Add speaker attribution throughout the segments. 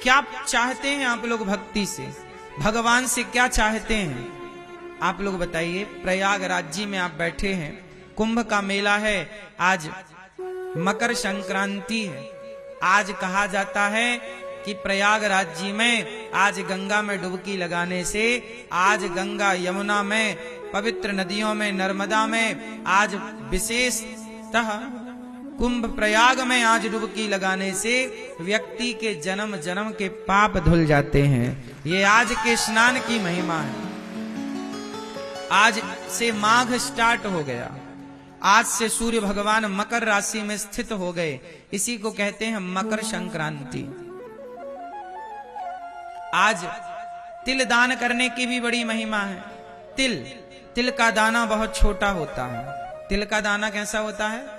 Speaker 1: क्या चाहते हैं आप लोग भक्ति से, भगवान से क्या चाहते हैं आप लोग बताइए। प्रयागराज जी में आप बैठे हैं, कुंभ का मेला है, आज मकर संक्रांति है। आज कहा जाता है कि प्रयागराज जी में आज गंगा में डुबकी लगाने से, आज गंगा यमुना में, पवित्र नदियों में, नर्मदा में आज विशेषतः कुंभ प्रयाग में आज डुबकी लगाने से व्यक्ति के जन्म जन्म के पाप धुल जाते हैं। ये आज के स्नान की महिमा है। आज से माघ स्टार्ट हो गया, आज से सूर्य भगवान मकर राशि में स्थित हो गए, इसी को कहते हैं मकर संक्रांति। आज तिल दान करने की भी बड़ी महिमा है। तिल का दाना बहुत छोटा होता है। तिल का दाना कैसा होता है?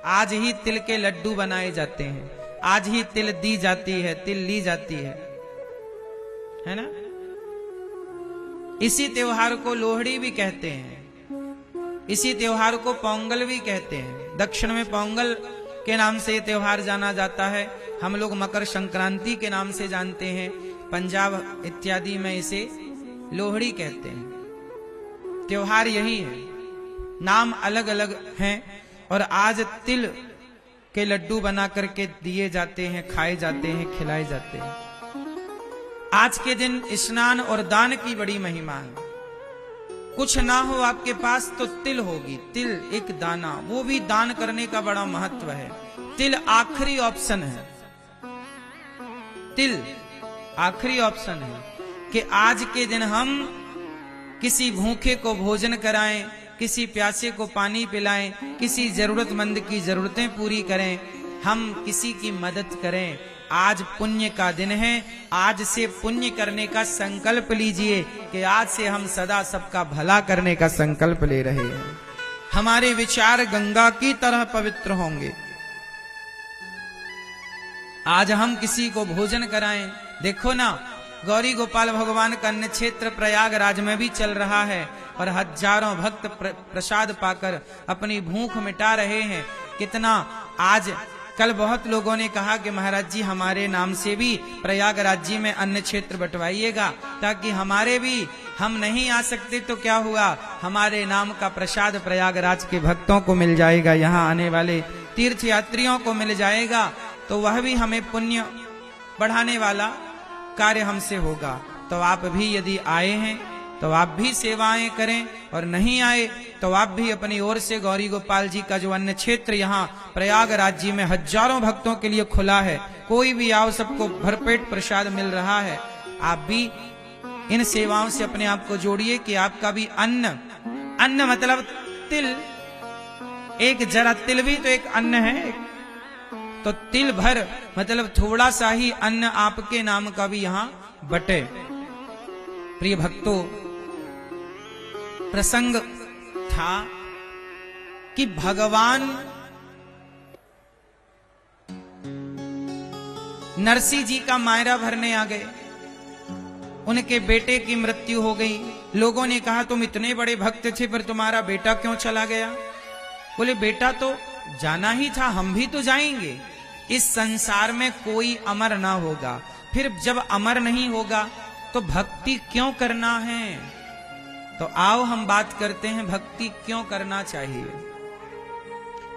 Speaker 1: आज ही तिल के लड्डू बनाए जाते हैं, आज ही तिल दी जाती है, तिल ली जाती है ना। इसी त्योहार को लोहड़ी भी कहते हैं, इसी त्योहार को पोंगल भी कहते हैं। दक्षिण में पोंगल के नाम से ये त्योहार जाना जाता है, हम लोग मकर संक्रांति के नाम से जानते हैं, पंजाब इत्यादि में इसे लोहड़ी कहते हैं। त्योहार यही है, नाम अलग अलग हैं। और आज तिल के लड्डू बना करके दिए जाते हैं, खाए जाते हैं, खिलाए जाते हैं। आज के दिन स्नान और दान की बड़ी महिमा है। कुछ ना हो आपके पास तो तिल होगी, तिल एक दाना, वो भी दान करने का बड़ा महत्व है। तिल आखिरी ऑप्शन है, तिल आखिरी ऑप्शन है कि आज के दिन हम किसी भूखे को भोजन कराएं, किसी प्यासे को पानी पिलाएं, किसी जरूरतमंद की जरूरतें पूरी करें, हम किसी की मदद करें। आज पुण्य का दिन है, आज से पुण्य करने का संकल्प लीजिए कि आज से हम सदा सबका भला करने का संकल्प ले रहे हैं। हमारे विचार गंगा की तरह पवित्र होंगे। आज हम किसी को भोजन कराएं। देखो ना, गौरी गोपाल भगवान का अन्न क्षेत्र प्रयागराज में भी चल रहा है और हजारों भक्त प्रसाद पाकर अपनी भूख मिटा रहे हैं। कितना आज कल बहुत लोगों ने कहा कि महाराज जी हमारे नाम से भी प्रयागराज जी में अन्न क्षेत्र बंटवाइएगा, ताकि हमारे भी, हम नहीं आ सकते तो क्या हुआ, हमारे नाम का प्रसाद प्रयागराज के भक्तों को मिल जाएगा, यहाँ आने वाले तीर्थ यात्रियों को मिल जाएगा, तो वह भी हमें पुण्य बढ़ाने वाला कार्य हमसे होगा। तो आप भी यदि आए हैं तो आप भी सेवाएं करें, और नहीं आए तो आप भी अपनी ओर से गौरी गोपाल जी का जो अन्न क्षेत्र यहाँ प्रयागराज जी में हजारों भक्तों के लिए खुला है, कोई भी आओ, सबको भरपेट प्रसाद मिल रहा है। आप भी इन सेवाओं से अपने आप को जोड़िए कि आपका भी अन्न मतलब तिल, एक जरा तिल भी तो एक अन्न है, तो तिल भर मतलब थोड़ा सा ही अन्न आपके नाम का भी यहां बटे। प्रिय भक्तों, प्रसंग था कि भगवान नरसिंह जी का मायरा भरने आ गए। उनके बेटे की मृत्यु हो गई। लोगों ने कहा तुम इतने बड़े भक्त थे, पर तुम्हारा बेटा क्यों चला गया? बोले बेटा तो जाना ही था, हम भी तो जाएंगे। इस संसार में कोई अमर ना होगा, फिर जब अमर नहीं होगा तो भक्ति क्यों करना है? तो आओ हम बात करते हैं, भक्ति क्यों करना चाहिए,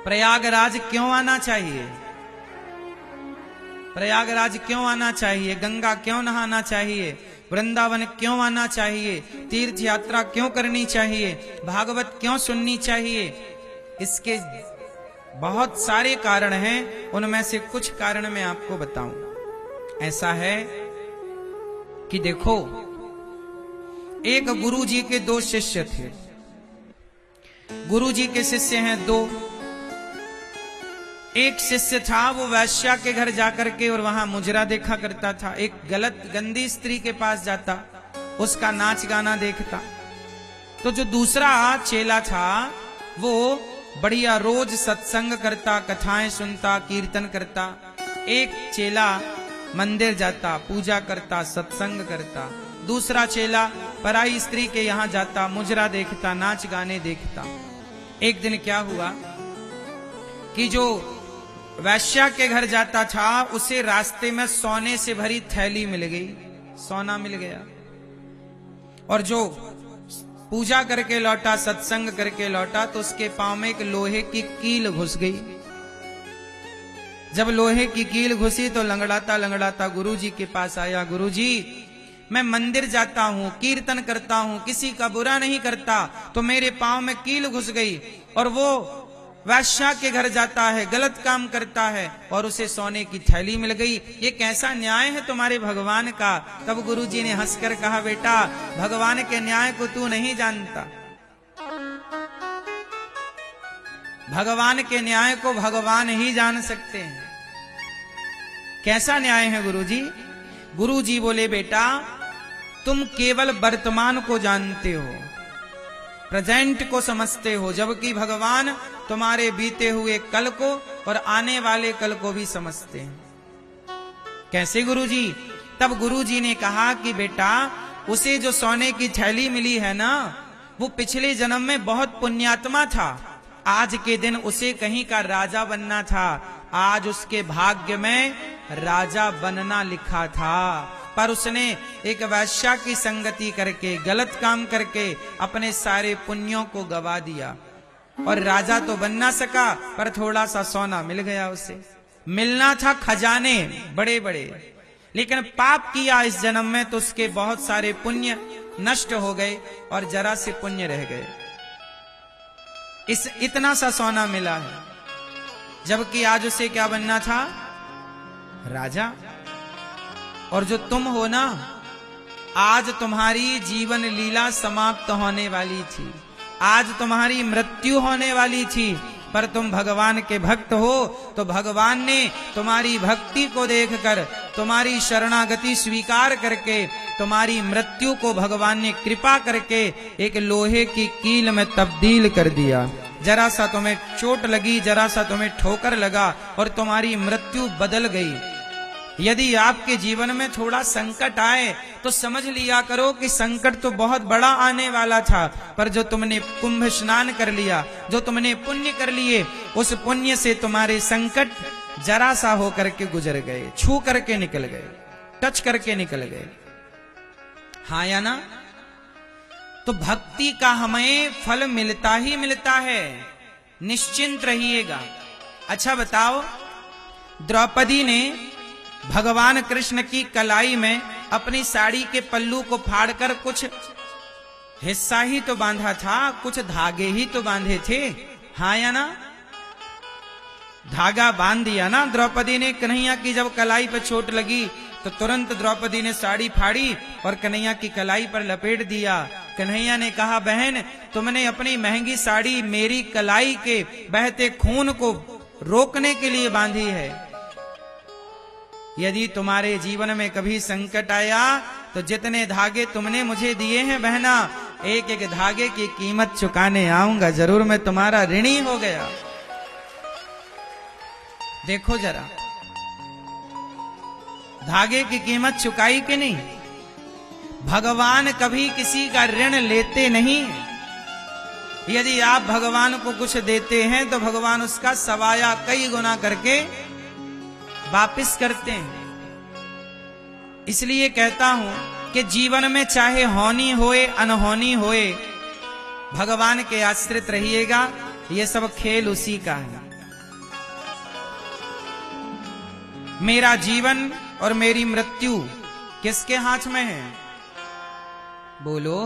Speaker 1: प्रयागराज क्यों आना चाहिए, प्रयागराज क्यों आना चाहिए, गंगा क्यों नहाना चाहिए, वृंदावन क्यों आना चाहिए, तीर्थ यात्रा क्यों करनी चाहिए, भागवत क्यों सुननी चाहिए। इसके बहुत सारे कारण हैं, उनमें से कुछ कारण मैं आपको बताऊं। ऐसा है कि देखो, एक गुरु जी के दो शिष्य थे। गुरु जी के शिष्य हैं दो। एक शिष्य था, वो वैश्या के घर जाकर के और वहां मुजरा देखा करता था। एक गलत गंदी स्त्री के पास जाता, उसका नाच गाना देखता। तो जो दूसरा चेला था वो बढ़िया रोज सत्संग करता, कथाएं सुनता, कीर्तन करता। एक चेला मंदिर जाता, पूजा करता, सत्संग करता। दूसरा चेला पराई स्त्री के यहां जाता, मुजरा देखता, नाच गाने देखता। एक दिन क्या हुआ कि जो वैश्या के घर जाता था, उसे रास्ते में सोने से भरी थैली मिल गई, सोना मिल गया। और जो पूजा करके लौटा, सत्संग करके लौटा, तो उसके पांव में एक लोहे की कील घुस गई। जब लोहे की कील घुसी तो लंगड़ाता लंगड़ाता गुरुजी के पास आया। गुरुजी, मैं मंदिर जाता हूं, कीर्तन करता हूं, किसी का बुरा नहीं करता, तो मेरे पांव में कील घुस गई। और वो वैश्या के घर जाता है, गलत काम करता है, और उसे सोने की थैली मिल गई। ये कैसा न्याय है तुम्हारे भगवान का? तब गुरुजी ने हंसकर कहा, बेटा, भगवान के न्याय को तू नहीं जानता। भगवान के न्याय को भगवान ही जान सकते हैं। कैसा न्याय है गुरुजी? गुरुजी बोले, बेटा, तुम केवल वर्तमान को जानते हो, प्रेजेंट को समझते हो, जबकि भगवान तुम्हारे बीते हुए कल को और आने वाले कल को भी समझते हैं। कैसे गुरुजी? तब गुरुजी ने कहा कि बेटा, उसे जो सोने की थैली मिली है ना, वो पिछले जन्म में बहुत पुण्यात्मा था। आज के दिन उसे कहीं का राजा बनना था। आज उसके भाग्य में राजा बनना लिखा था, पर उसने एक वैश्या की संगति करके, गलत काम करके अपने सारे पुण्यों को गवा दिया। और राजा तो बन ना सका, पर थोड़ा सा सोना मिल गया उसे। मिलना था खजाने बड़े बड़े, लेकिन पाप किया इस जन्म में, तो उसके बहुत सारे पुण्य नष्ट हो गए और जरा से पुण्य रह गए। इतना सा सोना मिला है, जबकि आज उसे क्या बनना था? राजा। और जो तुम हो ना, आज तुम्हारी जीवन लीला समाप्त होने वाली थी, आज तुम्हारी मृत्यु होने वाली थी, पर तुम भगवान के भक्त हो, तो भगवान ने तुम्हारी भक्ति को देखकर, तुम्हारी शरणागति स्वीकार करके, तुम्हारी मृत्यु को भगवान ने कृपा करके एक लोहे की कील में तब्दील कर दिया। जरा सा तुम्हें चोट लगी, जरा सा तुम्हें ठोकर लगा और तुम्हारी मृत्यु बदल गई। यदि आपके जीवन में थोड़ा संकट आए तो समझ लिया करो कि संकट तो बहुत बड़ा आने वाला था, पर जो तुमने कुंभ स्नान कर लिया, जो तुमने पुण्य कर लिए, उस पुण्य से तुम्हारे संकट जरा सा होकर के गुजर गए, छू करके निकल गए, टच करके निकल गए। हाँ या ना? तो भक्ति का हमें फल मिलता ही मिलता है, निश्चिंत रहिएगा। अच्छा बताओ, द्रौपदी ने भगवान कृष्ण की कलाई में अपनी साड़ी के पल्लू को फाड़कर कुछ हिस्सा ही तो बांधा था, कुछ धागे ही तो बांधे थे। हाँ या ना? धागा बांध दिया ना द्रौपदी ने। कन्हैया की जब कलाई पर चोट लगी तो तुरंत द्रौपदी ने साड़ी फाड़ी और कन्हैया की कलाई पर लपेट दिया। कन्हैया ने कहा, बहन, तुमने अपनी महंगी साड़ी मेरी कलाई के बहते खून को रोकने के लिए बांधी है। यदि तुम्हारे जीवन में कभी संकट आया तो जितने धागे तुमने मुझे दिए हैं बहना, एक एक धागे की कीमत चुकाने आऊंगा जरूर, मैं तुम्हारा ऋणी हो गया। देखो जरा, धागे की कीमत चुकाई कि नहीं? भगवान कभी किसी का ऋण लेते नहीं। यदि आप भगवान को कुछ देते हैं तो भगवान उसका सवाया कई गुना करके वापिस करते हैं। इसलिए कहता हूं कि जीवन में चाहे होनी होए अनहोनी होए, भगवान के आश्रित रहिएगा। ये सब खेल उसी का है। मेरा जीवन और मेरी मृत्यु किसके हाथ में है? बोलो।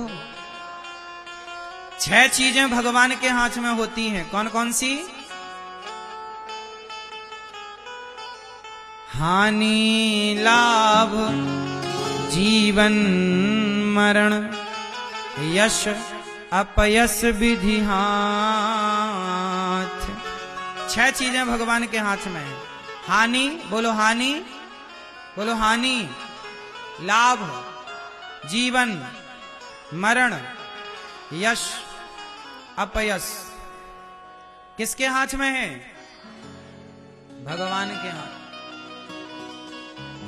Speaker 1: 6 चीजें भगवान के हाथ में होती हैं। कौन कौन सी? हानि लाभ, जीवन मरण, यश अपयश विधि हाथ। 6 चीजें भगवान के हाथ में है। हानि, बोलो हानि, बोलो हानि, लाभ, जीवन, मरण, यश, अपयश। किसके हाथ में है? भगवान के हाथ।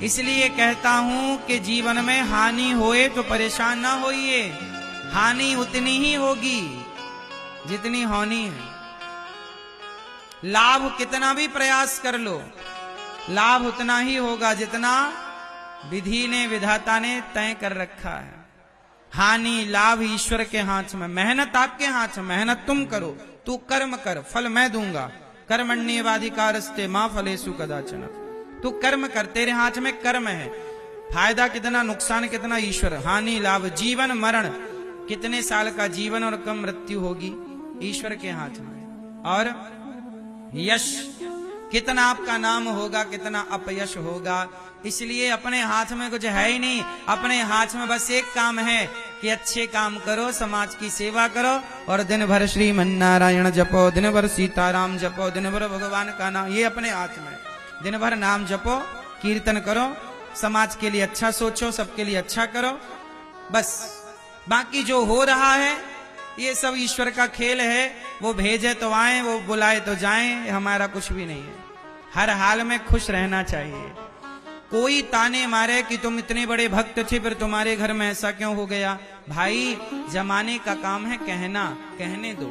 Speaker 1: इसलिए कहता हूं कि जीवन में हानि होए तो परेशान ना होइए। हानि उतनी ही होगी जितनी होनी है। लाभ कितना भी प्रयास कर लो, लाभ उतना ही होगा जितना विधि ने, विधाता ने तय कर रखा है। हानि लाभ ईश्वर के हाथ में, मेहनत आपके हाथ में, मेहनत तुम करो, तू कर्म कर, फल मैं दूंगा। कर्मण्येवाधिकारस्ते मां फलेषु कदाचन। तू कर्म कर, तेरे हाथ में कर्म है। फायदा कितना, नुकसान कितना, ईश्वर। हानि लाभ, जीवन मरण, कितने साल का जीवन और कब मृत्यु होगी, ईश्वर के हाथ में। और यश, कितना आपका नाम होगा, कितना अपयश होगा। इसलिए अपने हाथ में कुछ है ही नहीं, अपने हाथ में बस एक काम है कि अच्छे काम करो, समाज की सेवा करो और दिन भर श्रीमन्नारायण जपो, दिन भर सीताराम जपो, दिन भर भगवान का नाम, ये अपने हाथ में। दिन भर नाम जपो, कीर्तन करो, समाज के लिए अच्छा सोचो, सबके लिए अच्छा करो, बस। बाकी जो हो रहा है ये सब ईश्वर का खेल है। वो भेजे तो आए, वो बुलाए तो जाएं, हमारा कुछ भी नहीं है। हर हाल में खुश रहना चाहिए। कोई ताने मारे कि तुम इतने बड़े भक्त थे फिर तुम्हारे घर में ऐसा क्यों हो गया, भाई जमाने का काम है कहना, कहने दो।